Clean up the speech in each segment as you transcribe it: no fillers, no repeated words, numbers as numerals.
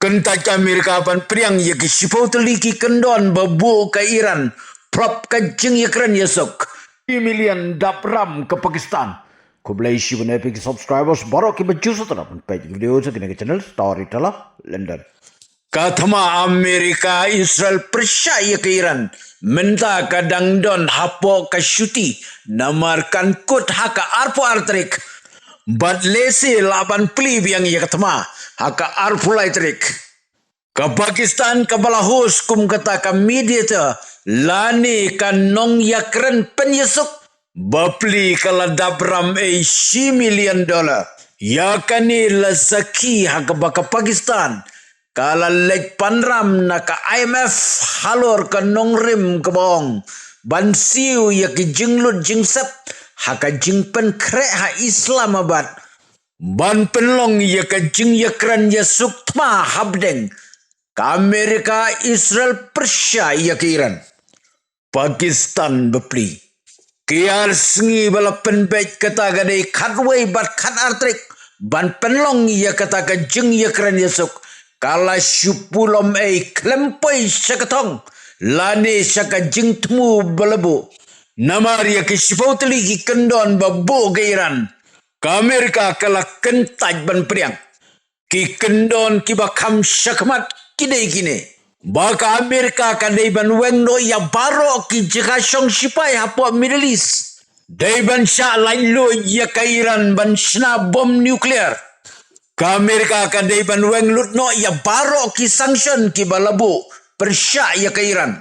Kentaj Amerika ban priang ya kisipau teliki kendon babu ke Iran prop ke jeng ya keren yesok 3 million dapram ke Pakistan. Ko belai si bana epic subscribers baru ke baju setelah page video sa kini channel Storyteller London. Kathama Amerika Israel percaya ke Iran minta kadang don hapo ke syuti namarkan kut haka arpo artrik bat lesi laban plib yang ia katama haka arpo laitrik ke Pakistan ke balahus kum kata ke media lani kan nong yakren penyesuk bapli kala dabram $1 million yakani lasaki haka baka Pakistan kala lek panram na ka IMF halor ka nongrim ke bong bansiu ya ki jinglut jingsep haka jingpen kre ha Islamabad ban penlong ya ka jing yakran ya suktma habdeng ka Amerika Israel Persia ya ke Iran Pakistan bepli kiar sengi bala penbej kata gadai katway bat kat artrik ban penlong ya kata ka jing yakran ya suk kala syupulom klempoi syakatong lani syaka jingtmu belebu namar ya kisipau teligi kendon babu ke Iran ke Amerika kala kentaj ban priang ki kendon ki bakam syakmat kidai kine baka Amerika kadai ban wengno ya baro ki jika syong sipai hapo Middle East dai ban sya lain lo ya ke Iran ban sna bom nuklear ke Amerika kadai ban weng lutno ya baro ki sanction ki balabu Persia ya ke Iran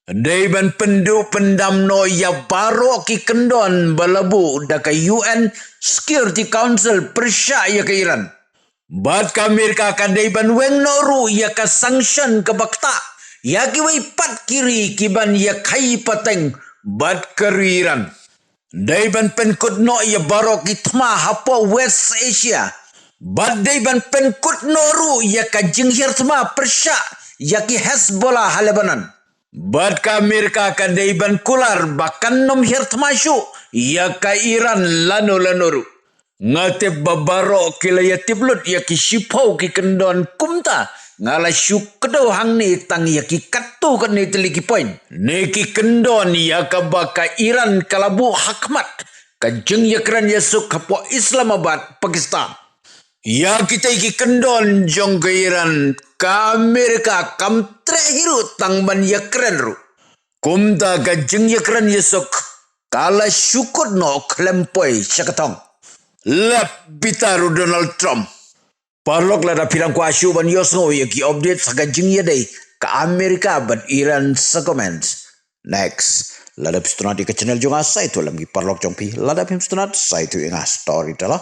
dai ban pendu pendamno ya baro ki kendon balabu da ke UN Security Council Persia ya ke Iran bat ke Amerika kadai ban weng noru ya ke sanction ke bakta ya ki wei pat kiri ki ban ya kai pateng bat ke Iran dai ban penkut no ya baro ki thma hapo West Asia badai ban penkut noru ya ka jinghir thma Persia ya ki Hezbollah Lebanon bad ka Amerika ka dai ban kular bakan nom hir thma syu ya ka Iran lanoru ngate babaro kila ya tiblut ya ki sipau ki kendon kumta ngala syu kedo hang ni tang ya ki katu kan ni teliki point ne ki kendon ya ka baka Iran kalabu hakmat ka jeng ya kran ya suk kapo Islamabad Pakistan ya kita iki kendon jong ke Iran ka Amerika kam trehiru tang ban ya kren ru kumta ka jeng ya kren yesok kala syukut no klempoi syakatong lap bitaru Donald Trump parlok lada pirang ku asyu ban yosno ya ki update saka jeng ya day ka Amerika ban Iran sa comments next lada pistonat ke channel jong asai tu lam ki parlok jong pi lada pim pistonat sai tu inga Storyteller